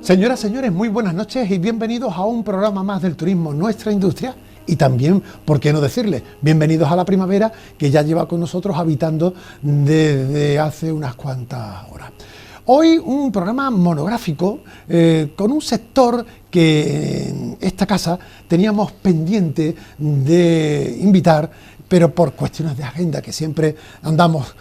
Señoras, señores, muy buenas noches y bienvenidos a un programa más del turismo Nuestra Industria y también, ¿por qué no decirle? Bienvenidos a la primavera que ya lleva con nosotros habitando desde hace unas cuantas horas. Hoy un programa monográfico con un sector que en esta casa teníamos pendiente de invitar, pero por cuestiones de agenda que siempre andamos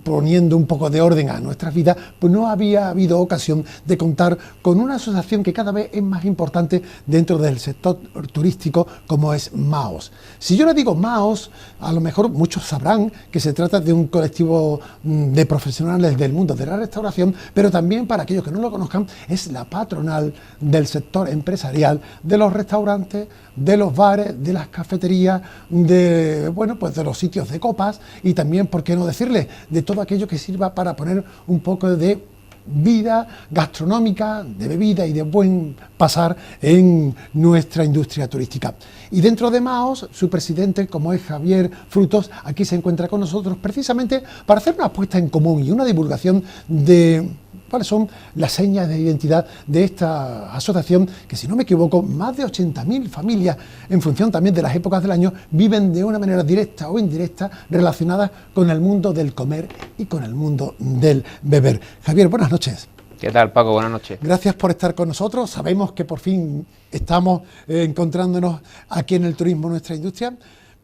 poniendo un poco de orden a nuestras vidas, pues no había habido ocasión de contar con una asociación que cada vez es más importante dentro del sector turístico, como es MAOS. Si yo le digo MAOS, a lo mejor muchos sabrán que se trata de un colectivo de profesionales del mundo de la restauración, pero también, para aquellos que no lo conozcan, es la patronal del sector empresarial, de los restaurantes, de los bares, de las cafeterías, de los sitios de copas y también, ¿por qué no decirle?, de todo aquello que sirva para poner un poco de vida gastronómica, de bebida y de buen pasar en nuestra industria turística. Y dentro de MAOS, su presidente, como es Javier Frutos, aquí se encuentra con nosotros precisamente para hacer una puesta en común y una divulgación de cuáles son las señas de identidad de esta asociación, que si no me equivoco, más de 80.000 familias, en función también de las épocas del año, viven de una manera directa o indirecta relacionadas con el mundo del comer y con el mundo del beber. Javier, buenas noches. ¿Qué tal, Paco? Buenas noches. Gracias por estar con nosotros. Sabemos que por fin estamos encontrándonos aquí en el turismo Nuestra Industria,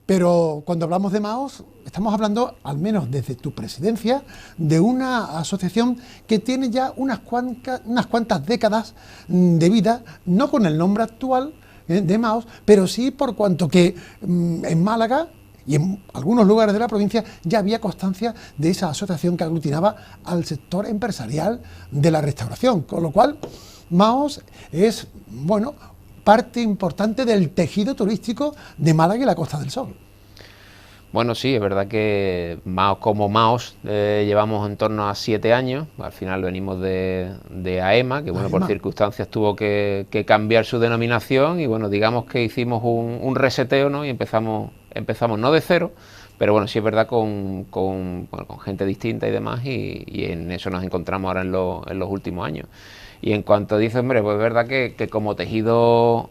pero cuando hablamos de MAOS, estamos hablando, al menos desde tu presidencia, de una asociación que tiene ya unas cuantas décadas de vida, no con el nombre actual de MAOS, pero sí por cuanto que en Málaga y en algunos lugares de la provincia ya había constancia de esa asociación que aglutinaba al sector empresarial de la restauración, con lo cual MAOS es, parte importante del tejido turístico de Málaga y la Costa del Sol. Bueno, sí, es verdad que MAOS como MAOS llevamos en torno a 7 años, al final venimos de AEMA, que por circunstancias tuvo que cambiar su denominación y digamos que hicimos un reseteo, ¿no? Y empezamos no de cero, pero sí es verdad con gente distinta y demás y en eso nos encontramos ahora en los últimos años. Y en cuanto dice, pues es verdad que como tejido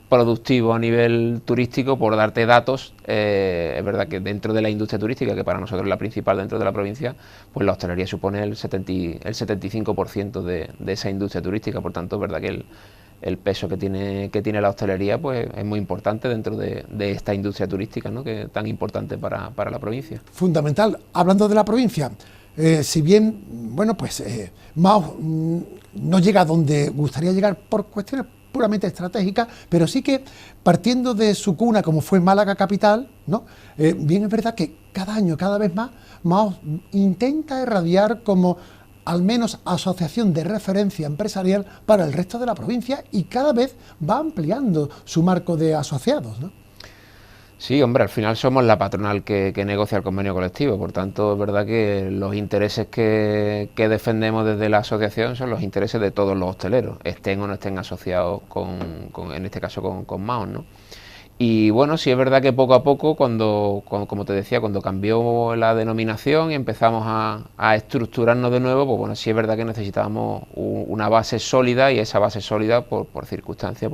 productivo a nivel turístico, por darte datos, es verdad que dentro de la industria turística, que para nosotros es la principal dentro de la provincia, pues la hostelería supone el 75% de esa industria turística. Por tanto, es verdad que el peso que tiene la hostelería pues es muy importante dentro de esta industria turística, ¿no?, que es tan importante para la provincia. Fundamental. Hablando de la provincia, si bien, MAOS no llega a donde gustaría llegar por cuestiones puramente estratégicas, pero sí que partiendo de su cuna, como fue Málaga capital, ¿no? Bien es verdad que cada año, cada vez más, MAOS intenta irradiar como al menos asociación de referencia empresarial para el resto de la provincia y cada vez va ampliando su marco de asociados, ¿no? Sí, hombre, al final somos la patronal que negocia el convenio colectivo, por tanto es verdad que los intereses que defendemos desde la asociación son los intereses de todos los hosteleros, estén o no estén asociados en este caso con MAOS, ¿no? Y sí es verdad que poco a poco, cuando como te decía, cuando cambió la denominación y empezamos a estructurarnos de nuevo, pues sí es verdad que necesitábamos una base sólida y esa base sólida por circunstancias,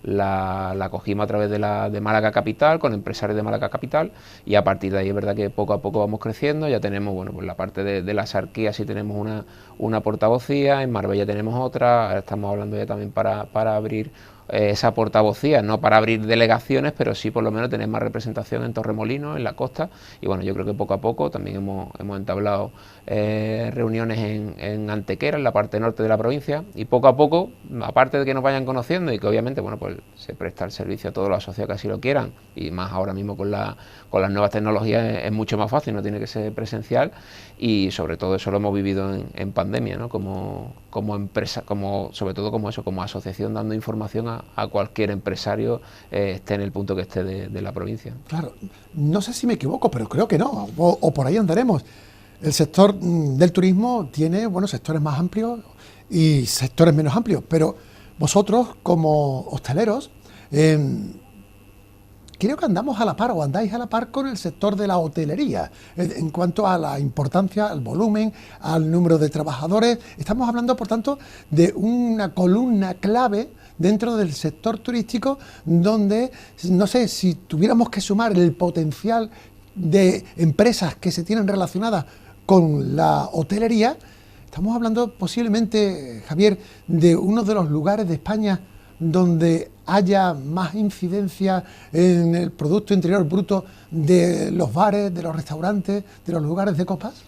la cogimos a través de Málaga Capital, con empresarios de Málaga Capital, y a partir de ahí es verdad que poco a poco vamos creciendo. Ya tenemos, pues la parte de la Sarquía sí tenemos una portavocía, en Marbella tenemos otra, ahora estamos hablando ya también para abrir esa portavocía, no para abrir delegaciones, pero sí por lo menos tener más representación en Torremolinos, en la costa, y yo creo que poco a poco también hemos entablado reuniones en Antequera, en la parte norte de la provincia, y poco a poco, aparte de que nos vayan conociendo y que obviamente pues se presta el servicio a todos los asociados que así lo quieran, y más ahora mismo con las nuevas tecnologías es mucho más fácil, no tiene que ser presencial, y sobre todo eso lo hemos vivido en pandemia, ¿no?, como empresa, sobre todo como asociación, dando información a cualquier empresario, esté en el punto que esté de la provincia. Claro, no sé si me equivoco, pero creo que no, o por ahí andaremos. El sector del turismo tiene, sectores más amplios y sectores menos amplios, pero vosotros como hosteleros creo que andamos a la par o andáis a la par con el sector de la hotelería, en cuanto a la importancia, al volumen, al número de trabajadores. Estamos hablando, por tanto, de una columna clave dentro del sector turístico, donde, no sé, si tuviéramos que sumar el potencial de empresas que se tienen relacionadas con la hotelería, estamos hablando posiblemente, Javier, de uno de los lugares de España donde haya más incidencia en el Producto Interior Bruto de los bares, de los restaurantes, de los lugares de copas.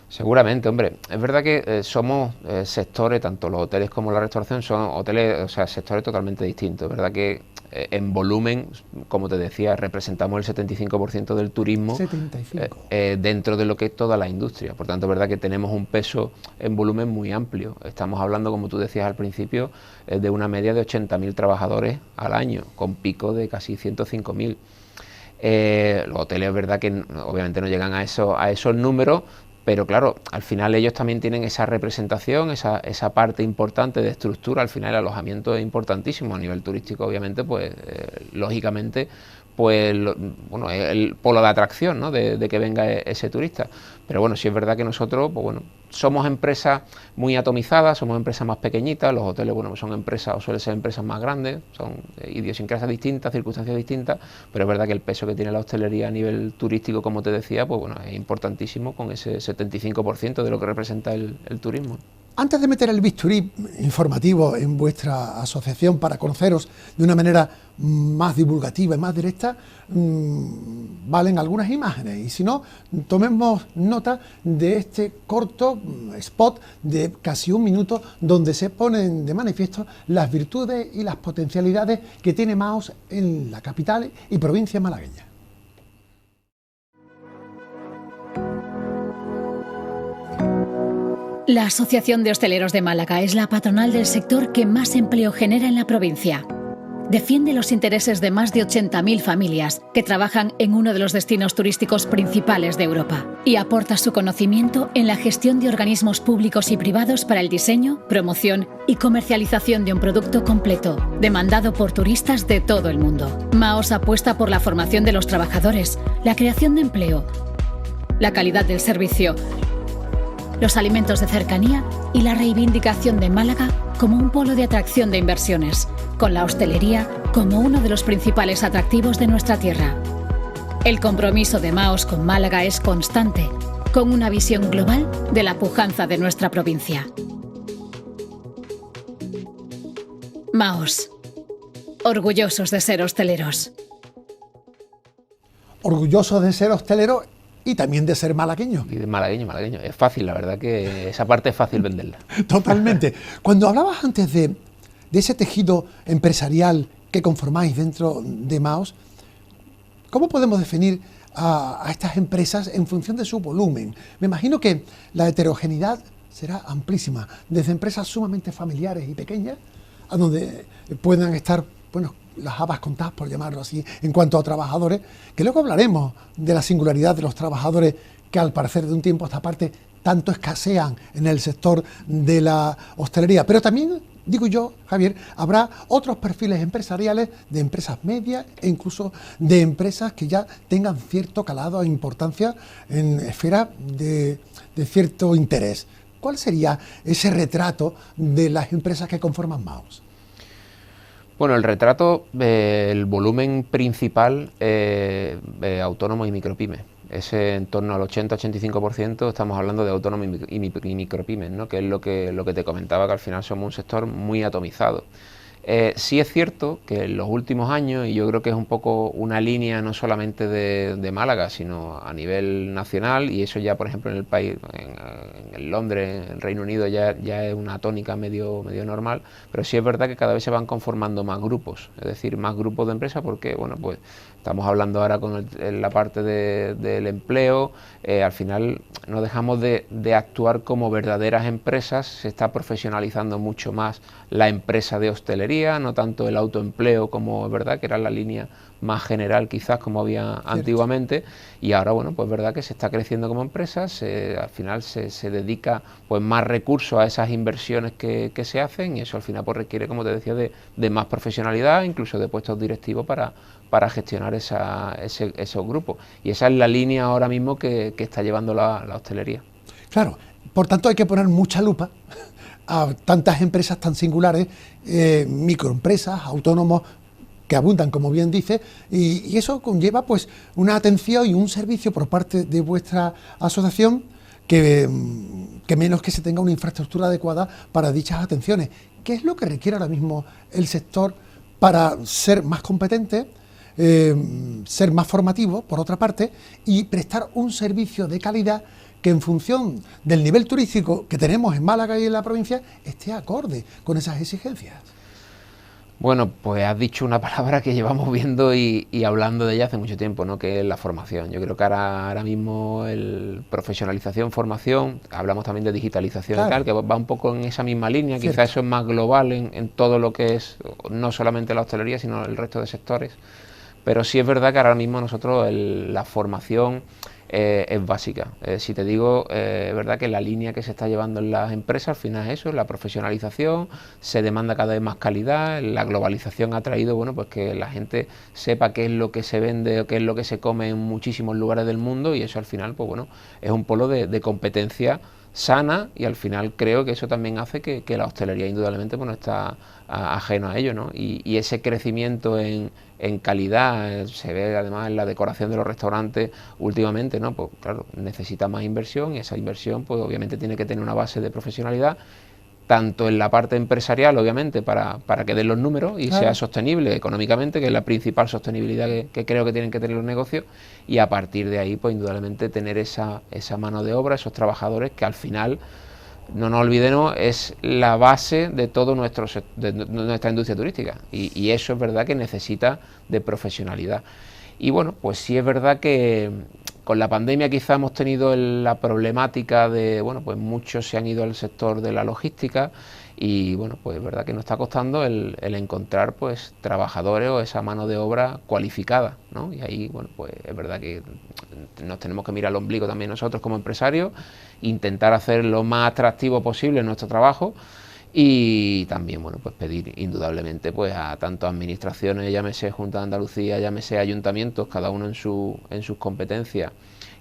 Seguramente, hombre. Es verdad que somos sectores, tanto los hoteles como la restauración, son hoteles, o sea, sectores totalmente distintos. Es verdad que en volumen, como te decía, representamos el 75% del turismo 75. Dentro de lo que es toda la industria. Por tanto, es verdad que tenemos un peso en volumen muy amplio. Estamos hablando, como tú decías al principio, de una media de 80.000 trabajadores al año, con pico de casi 105.000. Los hoteles, es verdad que obviamente no llegan a esos números, pero claro, al final ellos también tienen esa representación, esa parte importante de estructura. Al final el alojamiento es importantísimo a nivel turístico, obviamente, pues lógicamente, pues bueno, es el polo de atracción, ¿no?, de que venga ese turista. Pero bueno, sí es verdad que nosotros, pues bueno, somos empresas muy atomizadas, somos empresas más pequeñitas. Los hoteles, bueno, son empresas, o suelen ser empresas más grandes, son idiosincrasias distintas, circunstancias distintas, pero es verdad que el peso que tiene la hostelería a nivel turístico, como te decía, pues bueno, es importantísimo, con ese 75% de lo que representa el turismo. Antes de meter el bisturí informativo en vuestra asociación para conoceros de una manera más divulgativa y más directa, valen algunas imágenes, y si no, tomemos nota de este corto spot de casi un minuto donde se ponen de manifiesto las virtudes y las potencialidades que tiene Maos en la capital y provincia malagueña. La Asociación de Hosteleros de Málaga es la patronal del sector que más empleo genera en la provincia. Defiende los intereses de más de 80.000 familias que trabajan en uno de los destinos turísticos principales de Europa y aporta su conocimiento en la gestión de organismos públicos y privados para el diseño, promoción y comercialización de un producto completo, demandado por turistas de todo el mundo. Maos apuesta por la formación de los trabajadores, la creación de empleo, la calidad del servicio, los alimentos de cercanía y la reivindicación de Málaga como un polo de atracción de inversiones, con la hostelería como uno de los principales atractivos de nuestra tierra. El compromiso de Maos con Málaga es constante, con una visión global de la pujanza de nuestra provincia. Maos, orgullosos de ser hosteleros. Orgullosos de ser hosteleros y también de ser malagueño. Y de malagueño. Es fácil, la verdad que esa parte es fácil venderla. Totalmente. Cuando hablabas antes de ese tejido empresarial que conformáis dentro de Maos, ¿cómo podemos definir a estas empresas en función de su volumen? Me imagino que la heterogeneidad será amplísima, desde empresas sumamente familiares y pequeñas, a donde puedan estar, bueno, las habas contadas, por llamarlo así, en cuanto a trabajadores, que luego hablaremos de la singularidad de los trabajadores que al parecer de un tiempo a esta parte tanto escasean en el sector de la hostelería. Pero también, digo yo, Javier, habrá otros perfiles empresariales de empresas medias e incluso de empresas que ya tengan cierto calado e importancia en esferas de cierto interés. ¿Cuál sería ese retrato de las empresas que conforman Maos? Bueno, el retrato, el volumen principal, autónomos y micropymes. Es en torno al 80-85%, estamos hablando de autónomos y micropymes, ¿no?, que es lo que te comentaba, que al final somos un sector muy atomizado. Sí es cierto que en los últimos años, y yo creo que es un poco una línea no solamente de Málaga, sino a nivel nacional, y eso ya, por ejemplo, en el país, en Londres, en el Reino Unido, ya es una tónica medio normal, pero sí es verdad que cada vez se van conformando más grupos, es decir, más grupos de empresas, porque, bueno, pues estamos hablando ahora con la parte del empleo. Al final no dejamos de actuar como verdaderas empresas, se está profesionalizando mucho más la empresa de hostelería. hostelería, no tanto el autoempleo como es verdad que era la línea más general quizás como había antiguamente, y ahora bueno, pues es verdad que se está creciendo como empresa, al final se dedica pues más recursos a esas inversiones que se hacen, y eso al final pues requiere, como te decía, de más profesionalidad, incluso de puestos directivos para gestionar esos grupos, y esa es la línea ahora mismo que está llevando la hostelería. Claro, por tanto hay que poner mucha lupa a tantas empresas tan singulares, microempresas, autónomos, que abundan, como bien dice, y eso conlleva pues una atención y un servicio por parte de vuestra asociación que menos que se tenga una infraestructura adecuada para dichas atenciones. ¿Qué es lo que requiere ahora mismo el sector para ser más competente, ser más formativo, por otra parte, y prestar un servicio de calidad que en función del nivel turístico que tenemos en Málaga y en la provincia esté acorde con esas exigencias? Bueno, pues has dicho una palabra que llevamos viendo y hablando de ella hace mucho tiempo, ¿no? Que es la formación. Yo creo que ahora mismo el profesionalización, formación, hablamos también de digitalización, claro, y tal, que va un poco en esa misma línea. Cierto. Quizás eso es más global en todo lo que es, no solamente la hostelería, sino el resto de sectores. Pero sí es verdad que ahora mismo nosotros la formación es básica. Si te digo, es verdad que la línea que se está llevando en las empresas al final es eso, la profesionalización, se demanda cada vez más calidad, la globalización ha traído, bueno, pues que la gente sepa qué es lo que se vende o qué es lo que se come en muchísimos lugares del mundo, y eso al final, pues bueno, es un polo de competencia sana, y al final creo que eso también hace que la hostelería indudablemente pues no está ajeno a ello, ¿no? Y ese crecimiento en calidad se ve además en la decoración de los restaurantes últimamente, ¿no? Pues claro, necesita más inversión, y esa inversión pues obviamente tiene que tener una base de profesionalidad, tanto en la parte empresarial, obviamente, para que den los números y claro, sea sostenible económicamente, que es la principal sostenibilidad que creo que tienen que tener los negocios, y a partir de ahí, pues indudablemente tener esa mano de obra, esos trabajadores que al final, no nos olvidemos, es la base de todo nuestra industria turística, y eso es verdad que necesita de profesionalidad. Y bueno, pues sí es verdad que con la pandemia quizá hemos tenido la problemática de, bueno, pues muchos se han ido al sector de la logística, y bueno, pues es verdad que nos está costando el encontrar pues trabajadores o esa mano de obra cualificada, ¿no? Y ahí, bueno, pues es verdad que nos tenemos que mirar al ombligo también nosotros como empresarios, intentar hacer lo más atractivo posible nuestro trabajo, y también, bueno, pues pedir indudablemente pues a tanto administraciones, llámese Junta de Andalucía, llámese ayuntamientos, cada uno en sus competencias,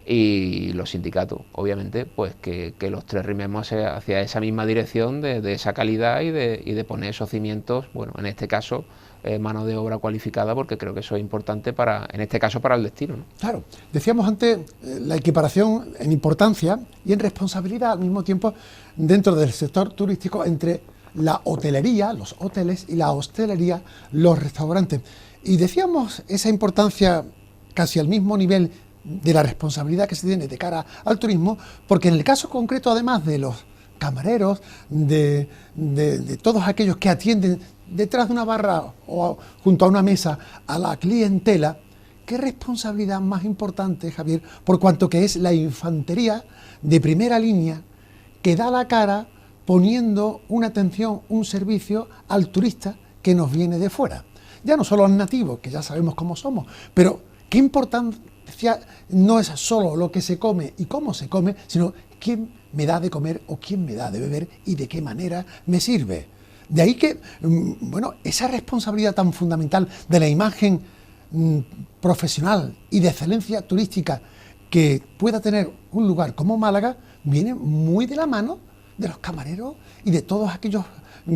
y los sindicatos, obviamente, pues que los tres rememos hacia esa misma dirección de esa calidad y de poner esos cimientos, bueno, en este caso mano de obra cualificada, porque creo que eso es importante en este caso para el destino, ¿no? Claro, decíamos antes la equiparación en importancia y en responsabilidad al mismo tiempo dentro del sector turístico entre la hotelería, los hoteles, y la hostelería, los restaurantes. Y decíamos esa importancia casi al mismo nivel de la responsabilidad que se tiene de cara al turismo, porque en el caso concreto, además de los camareros, de todos aquellos que atienden detrás de una barra o junto a una mesa a la clientela, ¿qué responsabilidad más importante, Javier? Por cuanto que es la infantería de primera línea que da la cara poniendo una atención, un servicio al turista que nos viene de fuera. Ya no solo al nativo, que ya sabemos cómo somos, pero qué importancia no es solo lo que se come y cómo se come, sino quién me da de comer o quién me da de beber y de qué manera me sirve. De ahí que, bueno, esa responsabilidad tan fundamental de la imagen profesional y de excelencia turística que pueda tener un lugar como Málaga, viene muy de la mano de los camareros y de todos aquellos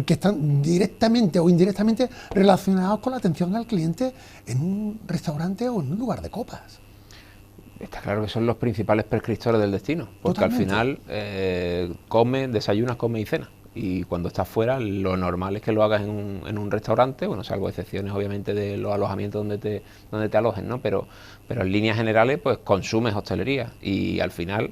que están directamente o indirectamente relacionados con la atención al cliente en un restaurante o en un lugar de copas. Está claro que son los principales prescriptores del destino, porque totalmente. Al final come, desayunas, come y cena. Y cuando estás fuera, lo normal es que lo hagas en un restaurante, bueno, salvo excepciones obviamente de los alojamientos donde te alojen, ¿no? Pero en líneas generales, pues consumes hostelería, y al final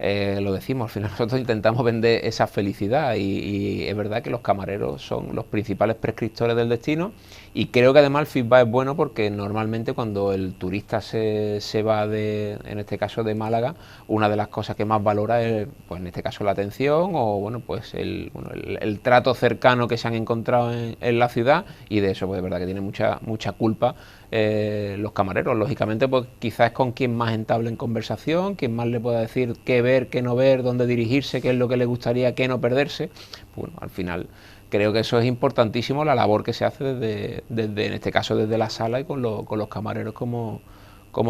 lo decimos, al final nosotros intentamos vender esa felicidad y es verdad que los camareros son los principales prescriptores del destino, y creo que además el feedback es bueno porque normalmente cuando el turista se va en este caso de Málaga, una de las cosas que más valora es, pues en este caso, la atención o bueno, pues el trato cercano que se han encontrado en la ciudad, y de eso pues es verdad que tiene mucha culpa los camareros. Lógicamente pues quizás es con quien más entablen conversación, quien más le pueda decir qué ver, qué no ver, dónde dirigirse, qué es lo que le gustaría, qué no perderse. Bueno, al final creo que eso es importantísimo, la labor que se hace desde en este caso desde la sala y con los camareros como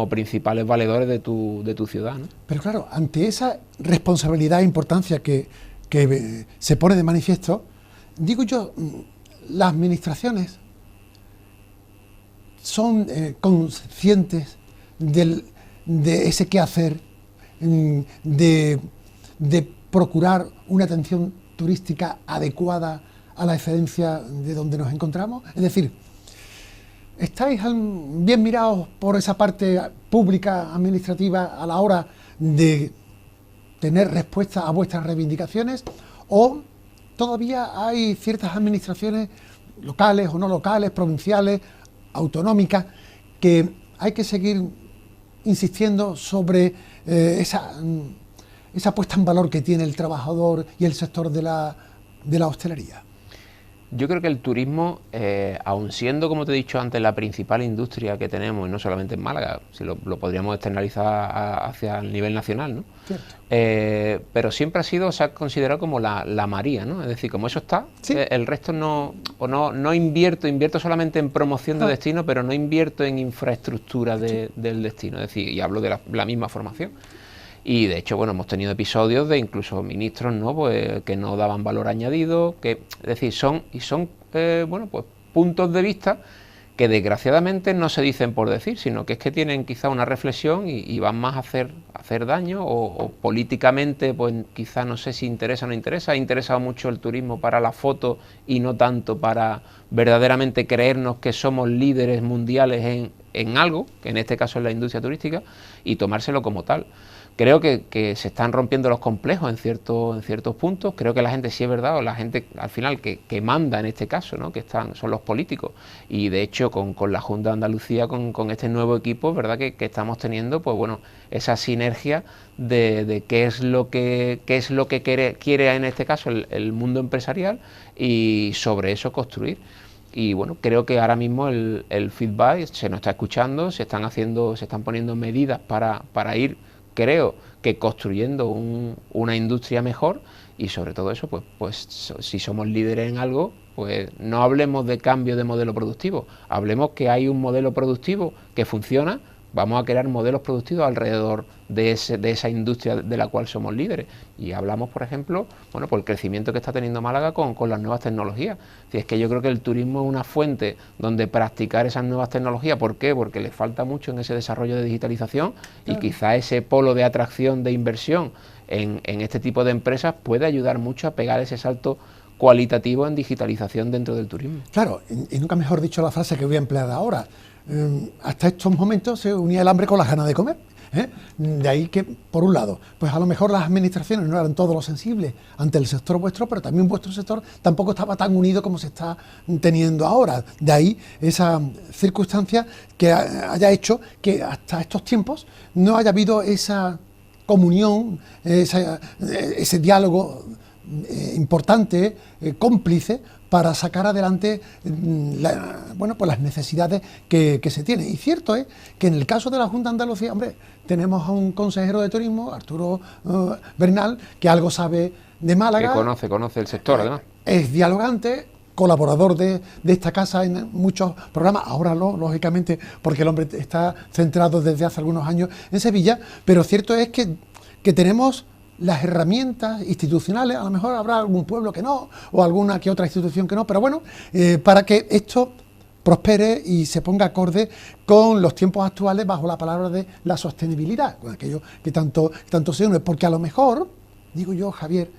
principales valedores de tu ciudad, ¿no? Pero claro, ante esa responsabilidad e importancia que se pone de manifiesto, digo yo, las administraciones son conscientes de ese quehacer, de procurar una atención turística adecuada a la excelencia de donde nos encontramos. Es decir, ¿estáis bien mirados por esa parte pública, administrativa, a la hora de tener respuesta a vuestras reivindicaciones? ¿O todavía hay ciertas administraciones locales o no locales, provinciales, autonómicas, que hay que seguir insistiendo sobre esa puesta en valor que tiene el trabajador y el sector de la hostelería? Yo creo que el turismo, aun siendo, como te he dicho antes, la principal industria que tenemos, y no solamente en Málaga, si lo podríamos externalizar hacia el nivel nacional, ¿no? Pero siempre se ha considerado como la María, ¿no? Es decir, como eso está, ¿sí? El resto no invierto solamente en promoción de destino, pero no invierto en infraestructura del destino, es decir, y hablo de la misma formación. Y de hecho, bueno, hemos tenido episodios de incluso ministros, ¿no? Pues que no daban valor añadido, es decir, son bueno, pues puntos de vista que desgraciadamente no se dicen por decir, sino que es que tienen quizá una reflexión y van más a hacer daño o políticamente, pues quizá no sé si interesa o no interesa. Ha interesado mucho el turismo para la foto y no tanto para verdaderamente creernos que somos líderes mundiales en algo, que en este caso es la industria turística, y tomárselo como tal. Creo que se están rompiendo los complejos en ciertos puntos. Creo que la gente, sí es verdad, o la gente al final que manda en este caso, ¿no? Son los políticos. Y de hecho con la Junta de Andalucía, con este nuevo equipo, ¿verdad? Que estamos teniendo, pues bueno, esa sinergia de qué es lo que quiere en este caso el mundo empresarial, y sobre eso construir. Y bueno, creo que ahora mismo el feedback se nos está escuchando, se están poniendo medidas para ir, creo que construyendo una industria mejor, y sobre todo eso, pues si somos líderes en algo, pues no hablemos de cambio de modelo productivo, hablemos que hay un modelo productivo que funciona, vamos a crear modelos productivos alrededor de esa industria de la cual somos líderes. Y hablamos, por ejemplo, bueno, por el crecimiento que está teniendo Málaga con las nuevas tecnologías. Es que yo creo que el turismo es una fuente donde practicar esas nuevas tecnologías. ¿Por qué? Porque le falta mucho en ese desarrollo de digitalización, y quizá ese polo de atracción de inversión en este tipo de empresas puede ayudar mucho a pegar ese salto cualitativo en digitalización dentro del turismo. Claro, y nunca mejor dicho la frase que voy a emplear ahora. Hasta estos momentos se unía el hambre con las ganas de comer. De ahí que, por un lado, pues a lo mejor las administraciones no eran todo lo sensibles ante el sector vuestro, pero también vuestro sector tampoco estaba tan unido como se está teniendo ahora. De ahí esa circunstancia que haya hecho que hasta estos tiempos no haya habido esa comunión, ese diálogo importante, cómplice, para sacar adelante pues las necesidades que se tienen. Y cierto es que en el caso de la Junta de Andalucía, hombre, tenemos a un consejero de turismo, Arturo Bernal, que algo sabe de Málaga. Que conoce el sector, además. Es dialogante, colaborador de esta casa en muchos programas, ahora no, lógicamente, porque el hombre está centrado desde hace algunos años en Sevilla, pero cierto es que tenemos las herramientas institucionales. A lo mejor habrá algún pueblo que no, o alguna que otra institución que no, pero bueno, para que esto prospere y se ponga acorde con los tiempos actuales bajo la palabra de la sostenibilidad, con aquello que tanto se une, porque a lo mejor, digo yo, Javier,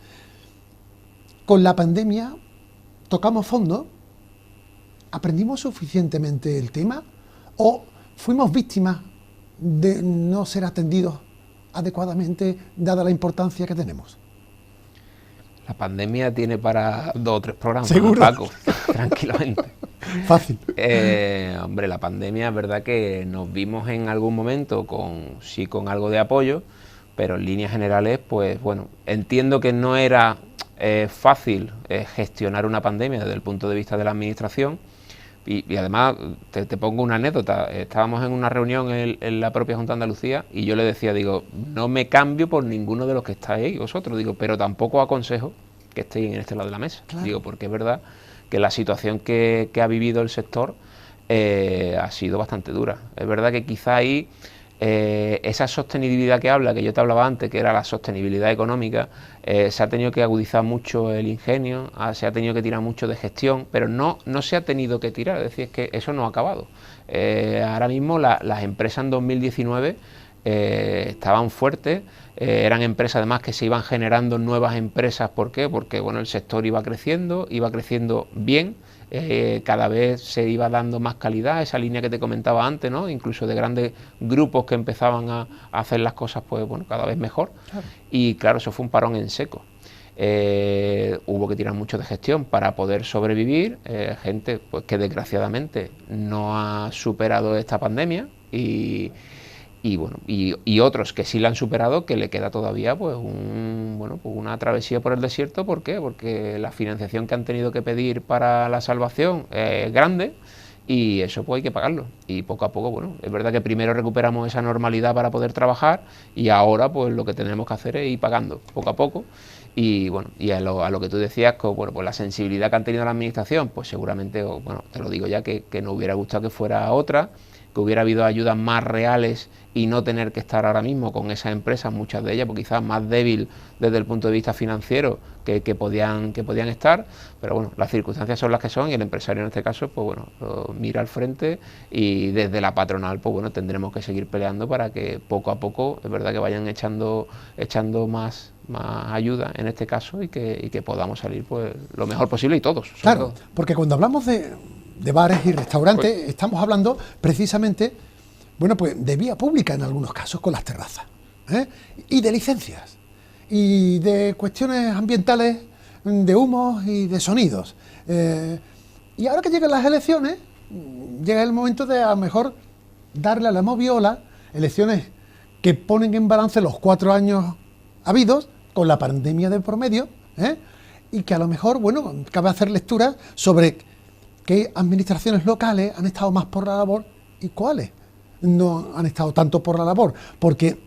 con la pandemia tocamos fondo, aprendimos suficientemente el tema, o fuimos víctimas de no ser atendidos adecuadamente dada la importancia que tenemos? La pandemia tiene para 2 o 3 programas, ¿Seguro? Paco, tranquilamente. Fácil. Hombre, la pandemia es verdad que nos vimos en algún momento con algo de apoyo, pero en líneas generales, pues bueno, entiendo que no era fácil gestionar una pandemia desde el punto de vista de la administración. Y además, te pongo una anécdota, estábamos en una reunión en la propia Junta de Andalucía y yo le decía, digo, no me cambio por ninguno de los que estáis ahí vosotros, digo, pero tampoco aconsejo que estéis en este lado de la mesa, claro. Digo, porque es verdad que la situación que ha vivido el sector ha sido bastante dura. Es verdad que quizá ahí esa sostenibilidad que habla, que yo te hablaba antes, que era la sostenibilidad económica, se ha tenido que agudizar mucho el ingenio, se ha tenido que tirar mucho de gestión, pero no se ha tenido que tirar, es decir, es que eso no ha acabado. Ahora mismo las empresas en 2019 estaban fuertes, eran empresas además que se iban generando nuevas empresas. ¿Por qué? Porque bueno, el sector iba creciendo bien, cada vez se iba dando más calidad, esa línea que te comentaba antes, ¿no? Incluso de grandes grupos que empezaban a hacer las cosas pues bueno, cada vez mejor. Claro. Y claro, eso fue un parón en seco. Hubo que tirar mucho de gestión para poder sobrevivir, gente pues que desgraciadamente no ha superado esta pandemia y bueno, y otros que sí la han superado, que le queda todavía pues una travesía por el desierto. ¿Por qué? Porque la financiación que han tenido que pedir para la salvación es grande y eso pues hay que pagarlo. Y poco a poco, bueno, es verdad que primero recuperamos esa normalidad para poder trabajar y ahora pues lo que tenemos que hacer es ir pagando poco a poco. Y bueno, y a lo que tú decías, que, bueno, pues la sensibilidad que han tenido la administración, pues seguramente, bueno, te lo digo ya, que nos hubiera gustado que fuera otra, que hubiera habido ayudas más reales y no tener que estar ahora mismo con esas empresas, muchas de ellas, pues quizás más débil desde el punto de vista financiero que podían estar, pero bueno, las circunstancias son las que son y el empresario en este caso, pues bueno, mira al frente y desde la patronal, pues bueno, tendremos que seguir peleando para que poco a poco, es verdad que vayan echando más ayuda en este caso y que podamos salir pues lo mejor posible y todos. Claro, todo. Porque cuando hablamos de bares y restaurantes, pues estamos hablando precisamente, bueno, pues de vía pública en algunos casos con las terrazas, y de licencias, y de cuestiones ambientales, de humos y de sonidos. Y ahora que llegan las elecciones, llega el momento de a lo mejor darle a la moviola, elecciones que ponen en balance los 4 años habidos, con la pandemia de por medio, y que a lo mejor, bueno, cabe hacer lecturas sobre qué administraciones locales han estado más por la labor y cuáles no han estado tanto por la labor. Porque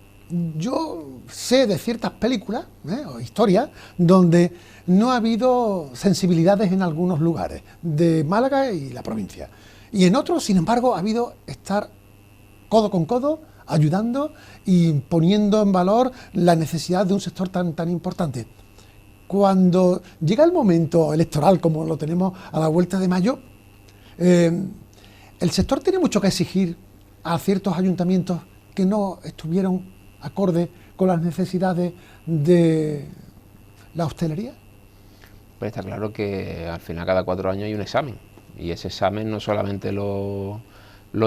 yo sé de ciertas películas o historias donde no ha habido sensibilidades en algunos lugares de Málaga y la provincia. Y en otros, sin embargo, ha habido estar codo con codo, ayudando y poniendo en valor la necesidad de un sector tan importante. Cuando llega el momento electoral, como lo tenemos a la vuelta de mayo, el sector tiene mucho que exigir a ciertos ayuntamientos que no estuvieron acorde con las necesidades de la hostelería. Pues está claro que al final cada 4 años hay un examen y ese examen no solamente lo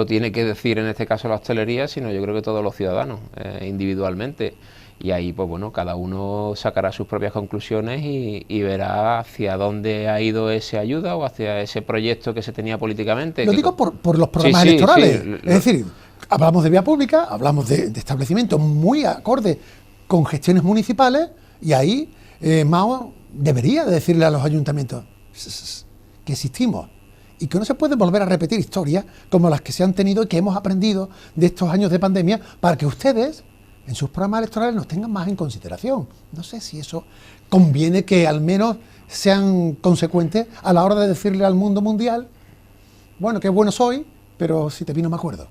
tiene que decir en este caso la hostelería, sino yo creo que todos los ciudadanos individualmente. Y ahí, pues bueno, cada uno sacará sus propias conclusiones y verá hacia dónde ha ido esa ayuda o hacia ese proyecto que se tenía políticamente. Lo digo por los programas electorales. Sí, es decir, hablamos de vía pública, hablamos de establecimientos muy acordes con gestiones municipales y ahí Mao debería decirle a los ayuntamientos que existimos y que no se pueden volver a repetir historias como las que se han tenido y que hemos aprendido de estos años de pandemia para que ustedes en sus programas electorales nos tengan más en consideración. No sé si eso conviene, que al menos sean consecuentes a la hora de decirle al mundo mundial, bueno, qué bueno soy, pero si te vino me acuerdo.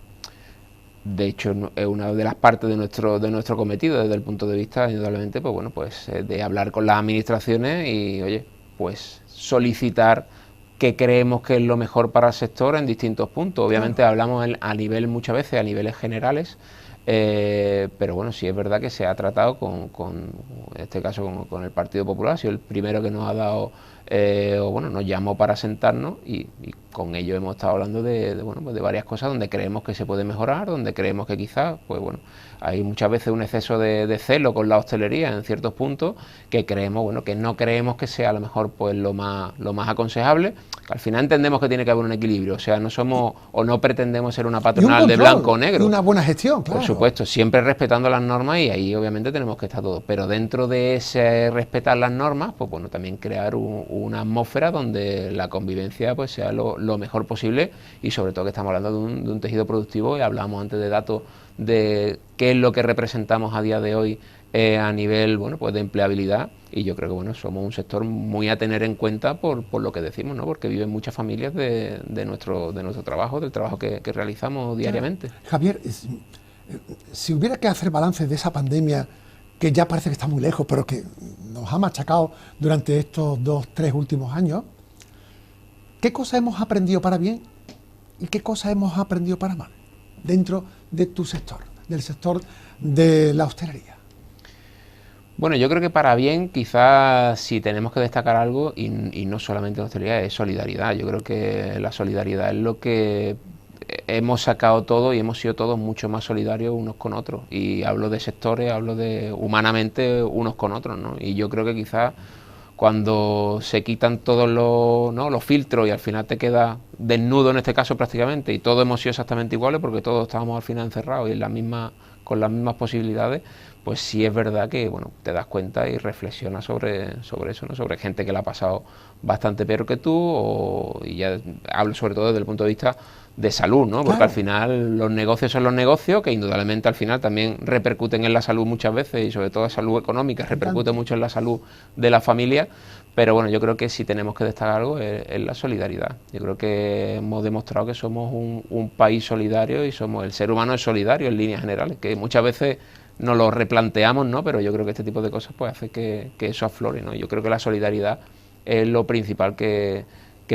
De hecho, es una de las partes de nuestro cometido desde el punto de vista, indudablemente, pues bueno, pues de hablar con las administraciones y, oye, pues solicitar que creemos que es lo mejor para el sector en distintos puntos. Obviamente claro. Hablamos a nivel, muchas veces a niveles generales, pero bueno, sí es verdad que se ha tratado en este caso con el Partido Popular, ha sido el primero que nos ha dado o bueno, nos llamó para sentarnos y con ello hemos estado hablando bueno, pues de varias cosas donde creemos que se puede mejorar, donde creemos que quizás, pues bueno, hay muchas veces un exceso de celo con la hostelería en ciertos puntos que creemos, bueno, que no creemos que sea a lo mejor pues lo más aconsejable, que al final entendemos que tiene que haber un equilibrio, o sea, no somos o no pretendemos ser una patronal de blanco o negro. Y una buena gestión, claro. Por supuesto, siempre respetando las normas y ahí obviamente tenemos que estar todos, pero dentro de ese respetar las normas, pues bueno, también crear una atmósfera donde la convivencia pues sea lo mejor posible y sobre todo que estamos hablando de un tejido productivo y hablamos antes de datos de qué es lo que representamos a día de hoy a nivel, bueno, pues de empleabilidad y yo creo que bueno, somos un sector muy a tener en cuenta por lo que decimos, ¿no? Porque viven muchas familias de nuestro trabajo, del trabajo que realizamos diariamente. Javier, si hubiera que hacer balance de esa pandemia que ya parece que está muy lejos, pero que nos ha machacado durante estos 2-3 últimos años, ¿qué cosas hemos aprendido para bien y qué cosas hemos aprendido para mal dentro de tu sector, del sector de la hostelería? Bueno, yo creo que para bien, quizás si tenemos que destacar algo, y no solamente en hostelería, es solidaridad. Yo creo que la solidaridad es lo que hemos sacado todo y hemos sido todos mucho más solidarios unos con otros. Y hablo de sectores, hablo de humanamente unos con otros, ¿no? Y yo creo que quizás cuando se quitan todos los filtros y al final te quedas desnudo en este caso prácticamente y todos hemos sido exactamente iguales porque todos estábamos al final encerrados y con las mismas posibilidades, pues sí es verdad que bueno, te das cuenta y reflexionas sobre eso, ¿no? Sobre gente que la ha pasado bastante peor que tú y ya hablo sobre todo desde el punto de vista de salud, ¿no? Porque claro, al final los negocios son los negocios que indudablemente al final también repercuten en la salud muchas veces y sobre todo la salud económica repercute mucho en la salud de la familia, pero bueno, yo creo que si tenemos que destacar algo es la solidaridad. Yo creo que hemos demostrado que somos un país solidario y el ser humano es solidario en líneas generales, que muchas veces nos lo replanteamos, ¿no? Pero yo creo que este tipo de cosas pues hace que eso aflore, ¿no? Yo creo que la solidaridad es lo principal que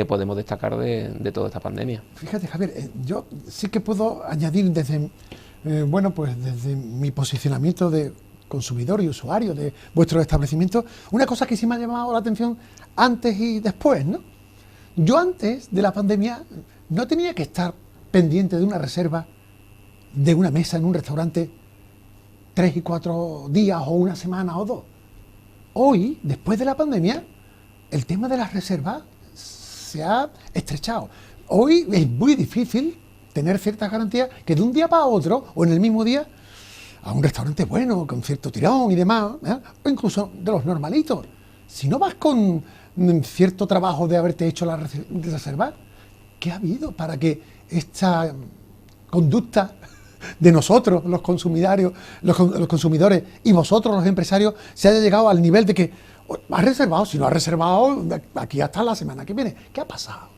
podemos destacar de toda esta pandemia. Fíjate, Javier, yo sí que puedo añadir desde mi posicionamiento de consumidor y usuario de vuestros establecimientos, una cosa que sí me ha llamado la atención antes y después, ¿no? Yo antes de la pandemia no tenía que estar pendiente de una reserva de una mesa en un restaurante 3 y 4 días o una semana o 2. Hoy, después de la pandemia, el tema de las reservas se ha estrechado. Hoy es muy difícil tener ciertas garantías que de un día para otro o en el mismo día a un restaurante bueno, con cierto tirón y demás, o incluso de los normalitos. Si no vas con cierto trabajo de haberte hecho la reserva, ¿qué ha habido para que esta conducta de nosotros, los consumidores y vosotros, los empresarios, se haya llegado al nivel de que has reservado? Si no has reservado, aquí hasta la semana que viene. ¿Qué ha pasado?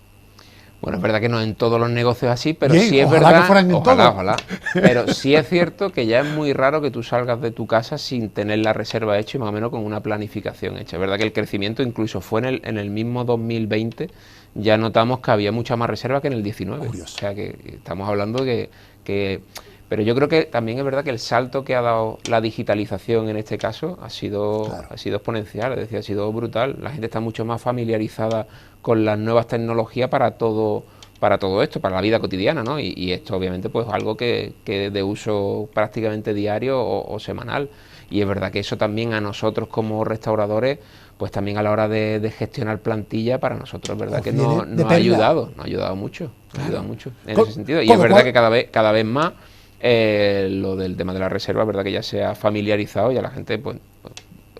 Bueno, es verdad que no en todos los negocios así, pero bien, sí es verdad, que fueran en ojalá, pero sí es cierto que ya es muy raro que tú salgas de tu casa sin tener la reserva hecha y más o menos con una planificación hecha. Es verdad que el crecimiento incluso fue en el mismo 2020, ya notamos que había mucha más reserva que en el 19. Curioso. O sea que estamos hablando pero yo creo que también es verdad que el salto que ha dado la digitalización en este caso ha sido exponencial, es decir, ha sido brutal. La gente está mucho más familiarizada con las nuevas tecnologías para todo esto, para la vida cotidiana, ¿no? Y esto obviamente pues algo que de uso prácticamente diario o semanal. Y es verdad que eso también a nosotros como restauradores, pues también a la hora de gestionar plantilla, para nosotros es verdad que nos ha ayudado mucho, en ese sentido. Y es verdad que cada vez más lo del tema de la reserva, es verdad que ya se ha familiarizado, ya la gente pues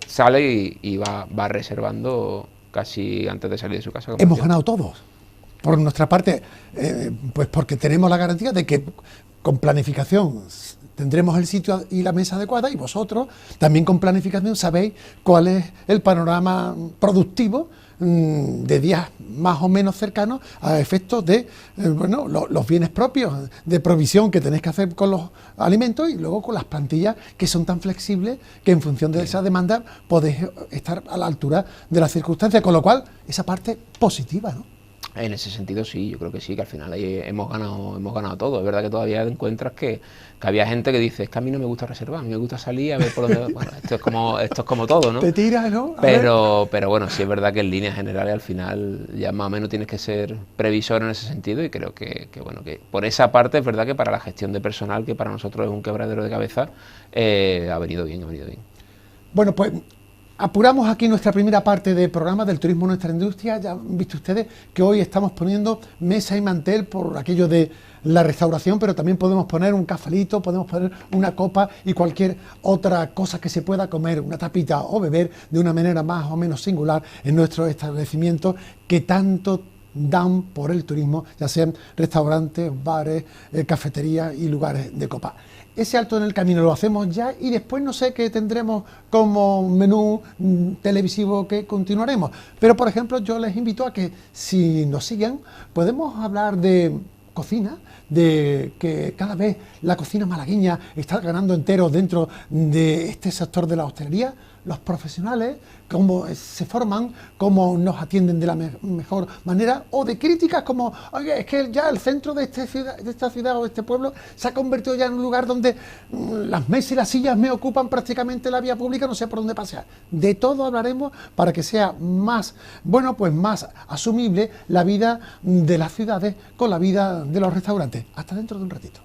sale y va reservando casi antes de salir de su casa. Hemos ganado todos, por nuestra parte, pues porque tenemos la garantía de que con planificación tendremos el sitio y la mesa adecuada, y vosotros también con planificación sabéis cuál es el panorama productivo de días más o menos cercanos a efectos de los bienes propios de provisión que tenéis que hacer con los alimentos, y luego con las plantillas que son tan flexibles que en función de esa demanda podéis estar a la altura de las circunstancias, con lo cual esa parte positiva, ¿no? En ese sentido sí, yo creo que sí, que al final ahí hemos ganado todo. Es verdad que todavía encuentras que había gente que dice, es que a mí no me gusta reservar, a mí me gusta salir a ver por dónde... Bueno, esto es como todo, ¿no? Te tiras, ¿no? Pero bueno, sí es verdad que en líneas generales al final ya más o menos tienes que ser previsor en ese sentido, y creo que bueno, que por esa parte es verdad que para la gestión de personal, que para nosotros es un quebradero de cabeza, ha venido bien, ha venido bien. Bueno, pues apuramos aquí nuestra primera parte del programa del turismo en nuestra industria. Ya han visto ustedes que hoy estamos poniendo mesa y mantel por aquello de la restauración, pero también podemos poner un cafelito, podemos poner una copa y cualquier otra cosa que se pueda comer, una tapita o beber de una manera más o menos singular en nuestros establecimientos que tanto dan por el turismo, ya sean restaurantes, bares, cafeterías y lugares de copa. Ese alto en el camino lo hacemos ya, y después no sé qué tendremos como menú televisivo que continuaremos. Pero, por ejemplo, yo les invito a que, si nos siguen, podemos hablar de cocina, de que cada vez la cocina malagueña está ganando enteros dentro de este sector de la hostelería, los profesionales, cómo se forman, cómo nos atienden de la mejor manera, o de críticas como, oye, es que ya el centro de esta ciudad o de este pueblo se ha convertido ya en un lugar donde las mesas y las sillas me ocupan prácticamente la vía pública, no sé por dónde pasear. De todo hablaremos para que sea más, bueno, pues más asumible la vida de las ciudades con la vida de los restaurantes. Hasta dentro de un ratito.